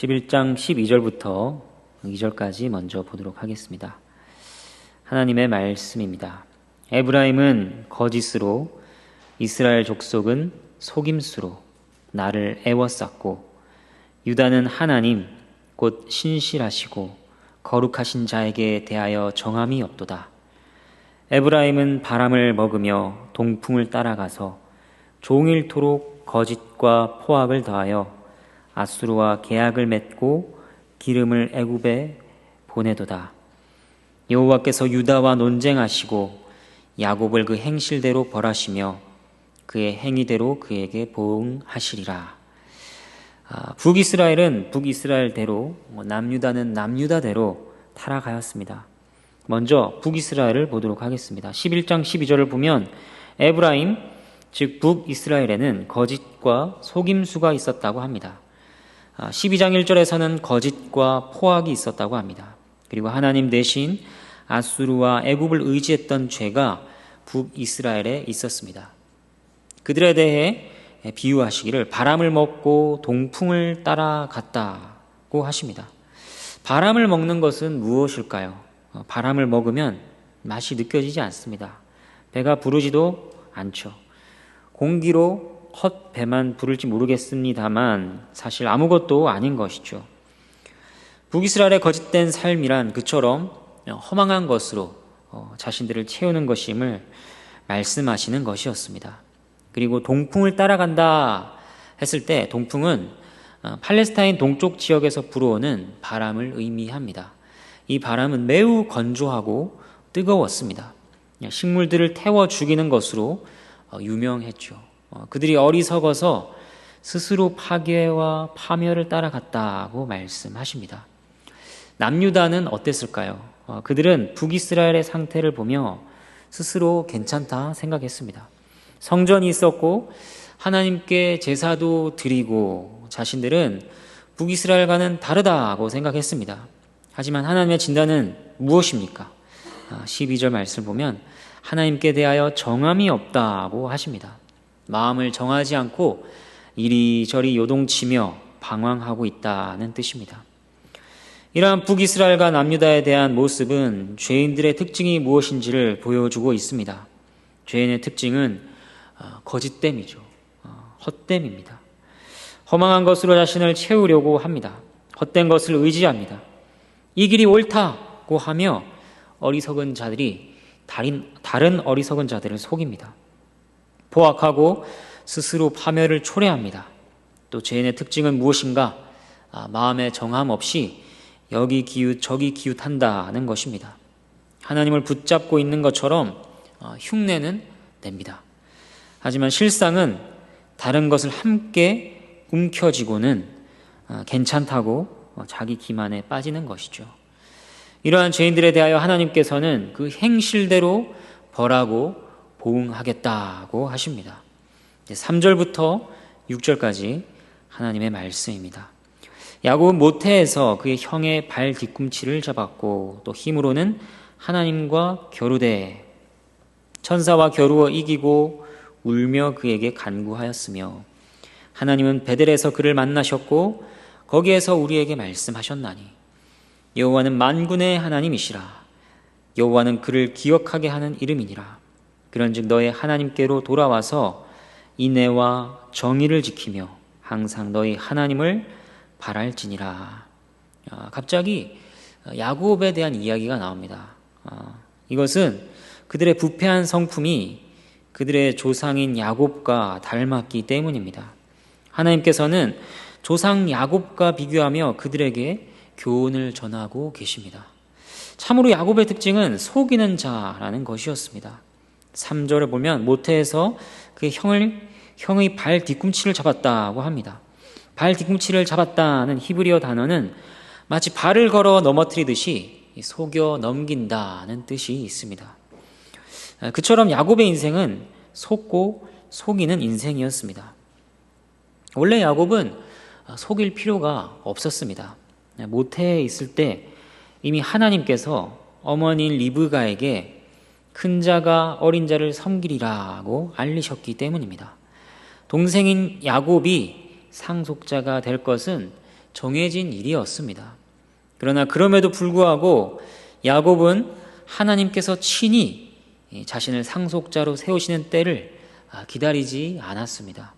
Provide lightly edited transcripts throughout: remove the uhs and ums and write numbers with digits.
11장 12절부터 2절까지 먼저 보도록 하겠습니다. 하나님의 말씀입니다. 에브라임은 거짓으로, 이스라엘 족속은 속임수로 나를 애워쌌고, 유다는 하나님 곧 신실하시고 거룩하신 자에게 대하여 정함이 없도다. 에브라임은 바람을 먹으며 동풍을 따라가서 종일토록 거짓과 포악을 더하여 아수르와 계약을 맺고 기름을 애굽에 보내도다. 여호와께서 유다와 논쟁하시고 야곱을 그 행실대로 벌하시며 그의 행위대로 그에게 보응하시리라. 북이스라엘은 북이스라엘대로, 남유다는 남유다대로 타락하였습니다. 먼저 북이스라엘을 보도록 하겠습니다. 11장 12절을 보면 에브라임, 즉 북이스라엘에는 거짓과 속임수가 있었다고 합니다. 12장 1절에서는 거짓과 포악이 있었다고 합니다. 그리고 하나님 대신 아수르와 애굽을 의지했던 죄가 북이스라엘에 있었습니다. 그들에 대해 비유하시기를 바람을 먹고 동풍을 따라갔다고 하십니다. 바람을 먹는 것은 무엇일까요? 바람을 먹으면 맛이 느껴지지 않습니다. 배가 부르지도 않죠. 공기로 헛배만 부를지 모르겠습니다만 사실 아무것도 아닌 것이죠. 북이스라엘의 거짓된 삶이란 그처럼 허망한 것으로 자신들을 채우는 것임을 말씀하시는 것이었습니다. 그리고 동풍을 따라간다 했을 때 동풍은 팔레스타인 동쪽 지역에서 불어오는 바람을 의미합니다. 이 바람은 매우 건조하고 뜨거웠습니다. 식물들을 태워 죽이는 것으로 유명했죠. 그들이 어리석어서 스스로 파괴와 파멸을 따라갔다고 말씀하십니다. 남유다는 어땠을까요? 그들은 북이스라엘의 상태를 보며 스스로 괜찮다 생각했습니다. 성전이 있었고 하나님께 제사도 드리고 자신들은 북이스라엘과는 다르다고 생각했습니다. 하지만 하나님의 진단은 무엇입니까? 12절 말씀을 보면 하나님께 대하여 정함이 없다고 하십니다. 마음을 정하지 않고 이리저리 요동치며 방황하고 있다는 뜻입니다. 이러한 북이스라엘과 남유다에 대한 모습은 죄인들의 특징이 무엇인지를 보여주고 있습니다. 죄인의 특징은 거짓됨이죠. 헛됨입니다. 허망한 것으로 자신을 채우려고 합니다. 헛된 것을 의지합니다. 이 길이 옳다고 하며 어리석은 자들이 다른 어리석은 자들을 속입니다. 포악하고 스스로 파멸을 초래합니다. 또 죄인의 특징은 무엇인가? 마음에 정함 없이 여기 기웃 저기 기웃한다는 것입니다. 하나님을 붙잡고 있는 것처럼 흉내는 냅니다. 하지만 실상은 다른 것을 함께 움켜쥐고는 괜찮다고 자기 기만에 빠지는 것이죠. 이러한 죄인들에 대하여 하나님께서는 그 행실대로 벌하고 보응하겠다고 하십니다. 3절부터 6절까지 하나님의 말씀입니다. 야곱은 모태에서 그의 형의 발 뒤꿈치를 잡았고 또 힘으로는 하나님과 겨루되 천사와 겨루어 이기고 울며 그에게 간구하였으며 하나님은 베델에서 그를 만나셨고 거기에서 우리에게 말씀하셨나니 여호와는 만군의 하나님이시라. 여호와는 그를 기억하게 하는 이름이니라. 그런즉 너의 하나님께로 돌아와서 인애와 정의를 지키며 항상 너희 하나님을 바랄지니라. 갑자기 야곱에 대한 이야기가 나옵니다. 이것은 그들의 부패한 성품이 그들의 조상인 야곱과 닮았기 때문입니다. 하나님께서는 조상 야곱과 비교하며 그들에게 교훈을 전하고 계십니다. 참으로 야곱의 특징은 속이는 자라는 것이었습니다. 3절을 보면 모태에서 그의 형의 발 뒤꿈치를 잡았다고 합니다. 발 뒤꿈치를 잡았다는 히브리어 단어는 마치 발을 걸어 넘어뜨리듯이 속여 넘긴다는 뜻이 있습니다. 그처럼 야곱의 인생은 속고 속이는 인생이었습니다. 원래 야곱은 속일 필요가 없었습니다. 모태에 있을 때 이미 하나님께서 어머니인 리브가에게 큰 자가 어린 자를 섬기리라고 알리셨기 때문입니다. 동생인 야곱이 상속자가 될 것은 정해진 일이었습니다. 그러나 그럼에도 불구하고 야곱은 하나님께서 친히 자신을 상속자로 세우시는 때를 기다리지 않았습니다.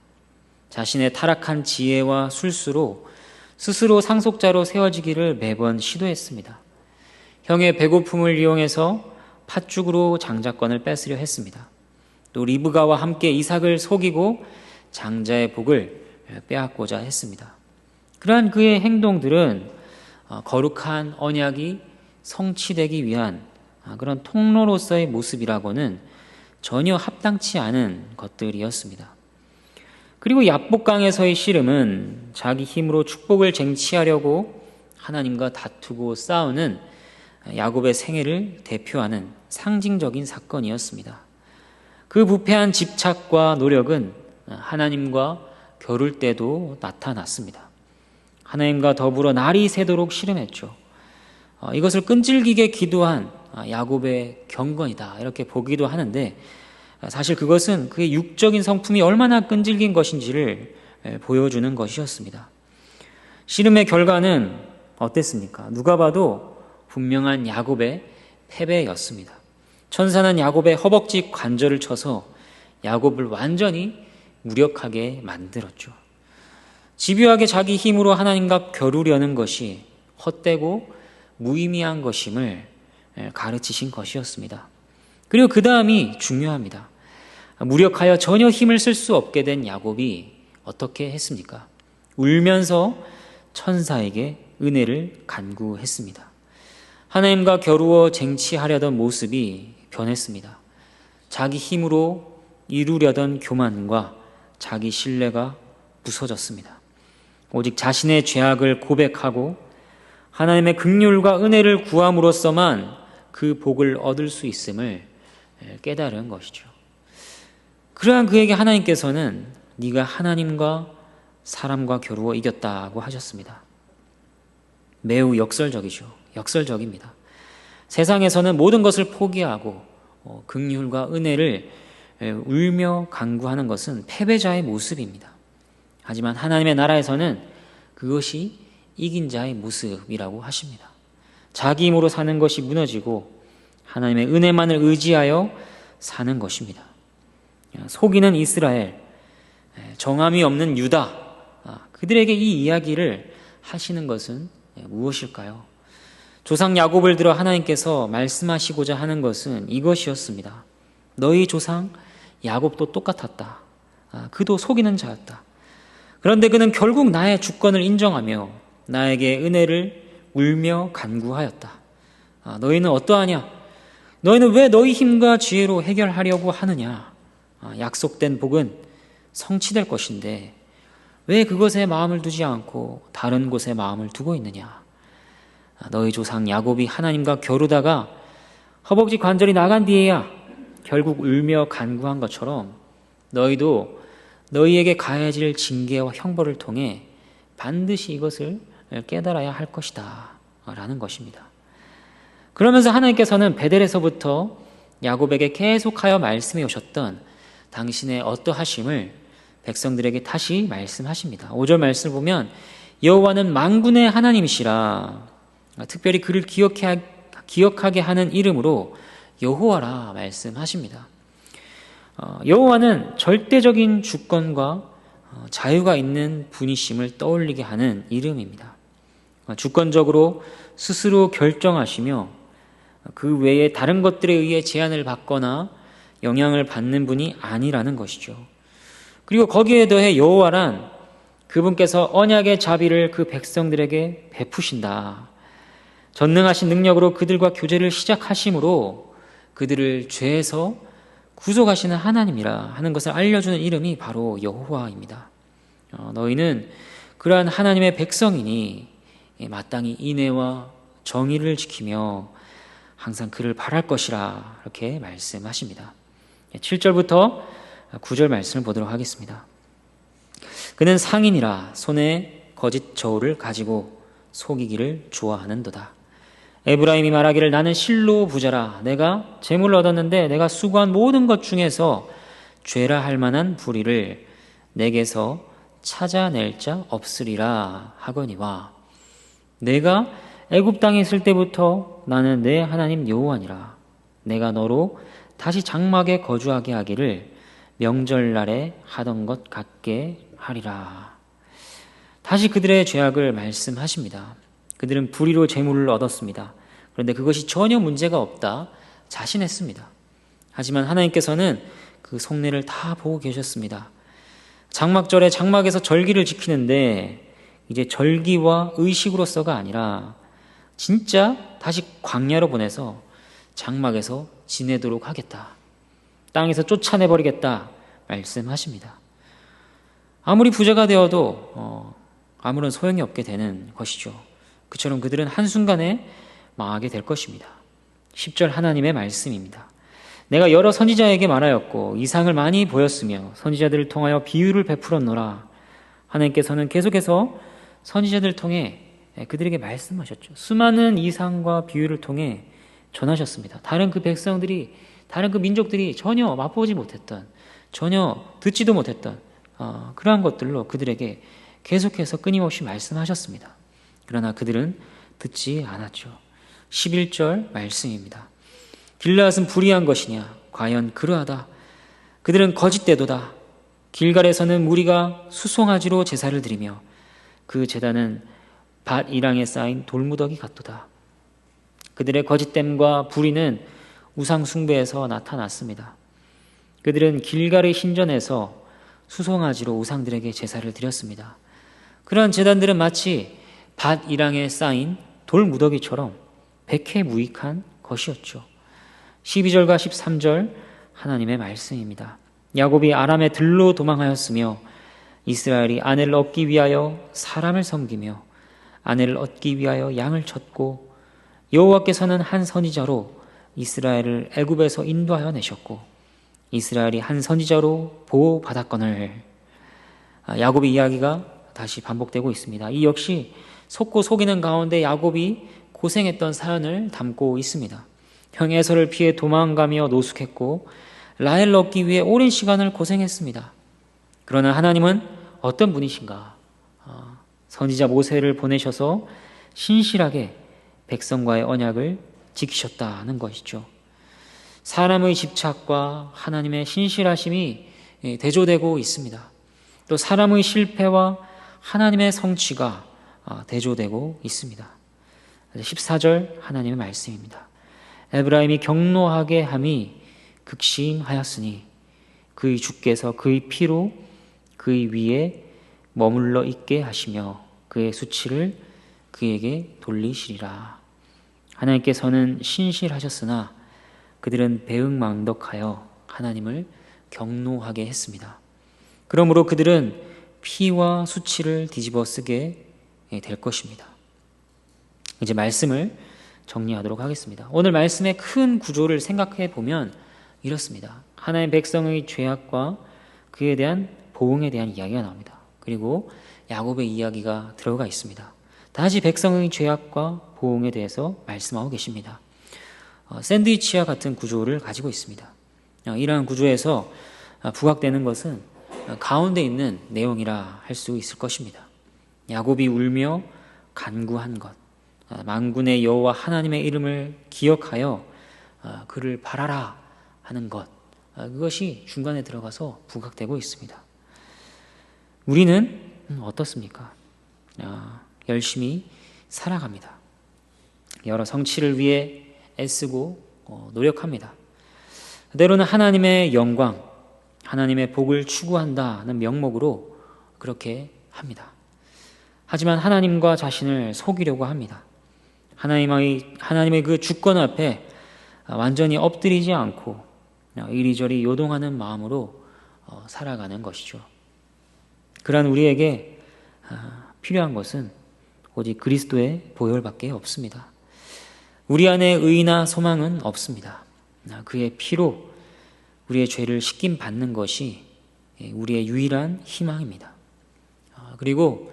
자신의 타락한 지혜와 술수로 스스로 상속자로 세워지기를 매번 시도했습니다. 형의 배고픔을 이용해서 팥죽으로 장자권을 뺏으려 했습니다. 또 리브가와 함께 이삭을 속이고 장자의 복을 빼앗고자 했습니다. 그러한 그의 행동들은 거룩한 언약이 성취되기 위한 그런 통로로서의 모습이라고는 전혀 합당치 않은 것들이었습니다. 그리고 야복강에서의 씨름은 자기 힘으로 축복을 쟁취하려고 하나님과 다투고 싸우는 야곱의 생애를 대표하는 상징적인 사건이었습니다. 그 부패한 집착과 노력은 하나님과 겨룰 때도 나타났습니다. 하나님과 더불어 날이 새도록 씨름했죠. 이것을 끈질기게 기도한 야곱의 경건이다 이렇게 보기도 하는데, 사실 그것은 그의 육적인 성품이 얼마나 끈질긴 것인지를 보여주는 것이었습니다. 씨름의 결과는 어땠습니까? 누가 봐도 분명한 야곱의 패배였습니다. 천사는 야곱의 허벅지 관절을 쳐서 야곱을 완전히 무력하게 만들었죠. 집요하게 자기 힘으로 하나님과 겨루려는 것이 헛되고 무의미한 것임을 가르치신 것이었습니다. 그리고 그 다음이 중요합니다. 무력하여 전혀 힘을 쓸 수 없게 된 야곱이 어떻게 했습니까? 울면서 천사에게 은혜를 간구했습니다. 하나님과 겨루어 쟁취하려던 모습이 변했습니다. 자기 힘으로 이루려던 교만과 자기 신뢰가 부서졌습니다. 오직 자신의 죄악을 고백하고 하나님의 긍휼과 은혜를 구함으로써만 그 복을 얻을 수 있음을 깨달은 것이죠. 그러한 그에게 하나님께서는 네가 하나님과 사람과 겨루어 이겼다고 하셨습니다. 매우 역설적이죠. 역설적입니다. 세상에서는 모든 것을 포기하고 긍휼과 은혜를 울며 간구하는 것은 패배자의 모습입니다. 하지만 하나님의 나라에서는 그것이 이긴 자의 모습이라고 하십니다. 자기 힘으로 사는 것이 무너지고 하나님의 은혜만을 의지하여 사는 것입니다. 속이는 이스라엘, 정함이 없는 유다, 그들에게 이 이야기를 하시는 것은 무엇일까요? 조상 야곱을 들어 하나님께서 말씀하시고자 하는 것은 이것이었습니다. 너희 조상 야곱도 똑같았다. 그도 속이는 자였다. 그런데 그는 결국 나의 주권을 인정하며 나에게 은혜를 울며 간구하였다. 너희는 어떠하냐? 너희는 왜 너희 힘과 지혜로 해결하려고 하느냐? 약속된 복은 성취될 것인데 왜 그것에 마음을 두지 않고 다른 곳에 마음을 두고 있느냐? 너희 조상 야곱이 하나님과 겨루다가 허벅지 관절이 나간 뒤에야 결국 울며 간구한 것처럼 너희도 너희에게 가해질 징계와 형벌을 통해 반드시 이것을 깨달아야 할 것이다 라는 것입니다. 그러면서 하나님께서는 베델에서부터 야곱에게 계속하여 말씀해 오셨던 당신의 어떠하심을 백성들에게 다시 말씀하십니다. 5절 말씀을 보면 여호와는 만군의 하나님이시라, 특별히 그를 기억하게 하는 이름으로 여호와라 말씀하십니다. 여호와는 절대적인 주권과 자유가 있는 분이심을 떠올리게 하는 이름입니다. 주권적으로 스스로 결정하시며 그 외에 다른 것들에 의해 제한을 받거나 영향을 받는 분이 아니라는 것이죠. 그리고 거기에 더해 여호와란 그분께서 언약의 자비를 그 백성들에게 베푸신다. 전능하신 능력으로 그들과 교제를 시작하심으로 그들을 죄에서 구속하시는 하나님이라 하는 것을 알려주는 이름이 바로 여호와입니다. 너희는 그러한 하나님의 백성이니 마땅히 인애와 정의를 지키며 항상 그를 바랄 것이라 이렇게 말씀하십니다. 7절부터 9절 말씀을 보도록 하겠습니다. 그는 상인이라 손에 거짓 저울을 가지고 속이기를 좋아하는도다. 에브라임이 말하기를 나는 실로 부자라. 내가 재물을 얻었는데 내가 수고한 모든 것 중에서 죄라 할 만한 불의를 내게서 찾아낼 자 없으리라 하거니와 내가 애굽 땅에 있을 때부터 나는 내 하나님 여호와니라. 내가 너로 다시 장막에 거주하게 하기를 명절날에 하던 것 같게 하리라. 다시 그들의 죄악을 말씀하십니다. 그들은 불의로 재물을 얻었습니다. 그런데 그것이 전혀 문제가 없다 자신했습니다. 하지만 하나님께서는 그 속내를 다 보고 계셨습니다. 장막절에 장막에서 절기를 지키는데 이제 절기와 의식으로서가 아니라 진짜 다시 광야로 보내서 장막에서 지내도록 하겠다. 땅에서 쫓아내버리겠다 말씀하십니다. 아무리 부자가 되어도 아무런 소용이 없게 되는 것이죠. 그처럼 그들은 한순간에 망하게 될 것입니다. 10절 하나님의 말씀입니다. 내가 여러 선지자에게 말하였고 이상을 많이 보였으며 선지자들을 통하여 비유를 베풀었노라. 하나님께서는 계속해서 선지자들을 통해 그들에게 말씀하셨죠. 수많은 이상과 비유를 통해 전하셨습니다. 다른 그 백성들이, 다른 그 민족들이 전혀 맛보지 못했던, 전혀 듣지도 못했던 그러한 것들로 그들에게 계속해서 끊임없이 말씀하셨습니다. 그러나 그들은 듣지 않았죠. 11절 말씀입니다. 길르앗은 불의한 것이냐? 과연 그러하다. 그들은 거짓되도다. 길갈에서는 무리가 수송아지로 제사를 드리며 그 제단은 밭이랑에 쌓인 돌무더기 같도다. 그들의 거짓됨과 불의는 우상 숭배에서 나타났습니다. 그들은 길갈의 신전에서 수송아지로 우상들에게 제사를 드렸습니다. 그러한 제단들은 마치 밭이랑에 쌓인 돌무더기처럼 백해무익한 것이었죠. 12절과 13절 하나님의 말씀입니다. 야곱이 아람의 들로 도망하였으며 이스라엘이 아내를 얻기 위하여 사람을 섬기며 아내를 얻기 위하여 양을 쳤고 여호와께서는 한 선지자로 이스라엘을 애굽에서 인도하여 내셨고 이스라엘이 한 선지자로 보호받았거늘. 야곱의 이야기가 다시 반복되고 있습니다. 이 역시 속고 속이는 가운데 야곱이 고생했던 사연을 담고 있습니다. 형 에서를 피해 도망가며 노숙했고 라헬을 얻기 위해 오랜 시간을 고생했습니다. 그러나 하나님은 어떤 분이신가? 선지자 모세를 보내셔서 신실하게 백성과의 언약을 지키셨다는 것이죠. 사람의 집착과 하나님의 신실하심이 대조되고 있습니다. 또 사람의 실패와 하나님의 성취가 대조되고 있습니다. 14절 하나님의 말씀입니다. 에브라임이 경노하게 함이 극심하였으니 그의 주께서 그의 피로 그의 위에 머물러 있게 하시며 그의 수치를 그에게 돌리시리라. 하나님께서는 신실하셨으나 그들은 배은망덕하여 하나님을 경노하게 했습니다. 그러므로 그들은 피와 수치를 뒤집어 쓰게 될 것입니다. 이제 말씀을 정리하도록 하겠습니다. 오늘 말씀의 큰 구조를 생각해 보면 이렇습니다. 하나님 백성의 죄악과 그에 대한 보응에 대한 이야기가 나옵니다. 그리고 야곱의 이야기가 들어가 있습니다. 다시 백성의 죄악과 보응에 대해서 말씀하고 계십니다. 샌드위치와 같은 구조를 가지고 있습니다. 이러한 구조에서 부각되는 것은 가운데 있는 내용이라 할 수 있을 것입니다. 야곱이 울며 간구한 것, 만군의 여호와 하나님의 이름을 기억하여 그를 바라라 하는 것, 그것이 중간에 들어가서 부각되고 있습니다. 우리는 어떻습니까? 열심히 살아갑니다. 여러 성취를 위해 애쓰고 노력합니다. 때로는 하나님의 영광, 하나님의 복을 추구한다는 명목으로 그렇게 합니다. 하지만 하나님과 자신을 속이려고 합니다. 하나님의 그 주권 앞에 완전히 엎드리지 않고 이리저리 요동하는 마음으로 살아가는 것이죠. 그러한 우리에게 필요한 것은 오직 그리스도의 보혈밖에 없습니다. 우리 안에 의나 소망은 없습니다. 그의 피로 우리의 죄를 씻김 받는 것이 우리의 유일한 희망입니다. 그리고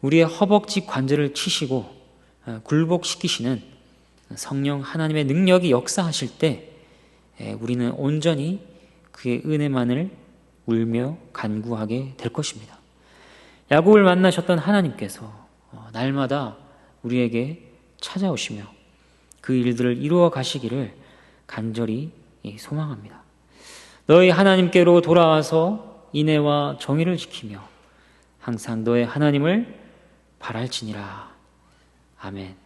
우리의 허벅지 관절을 치시고 굴복시키시는 성령 하나님의 능력이 역사하실 때 우리는 온전히 그의 은혜만을 울며 간구하게 될 것입니다. 야곱을 만나셨던 하나님께서 날마다 우리에게 찾아오시며 그 일들을 이루어 가시기를 간절히 소망합니다. 너희 하나님께로 돌아와서 인애와 정의를 지키며 항상 너의 하나님을 바랄지니라. 아멘.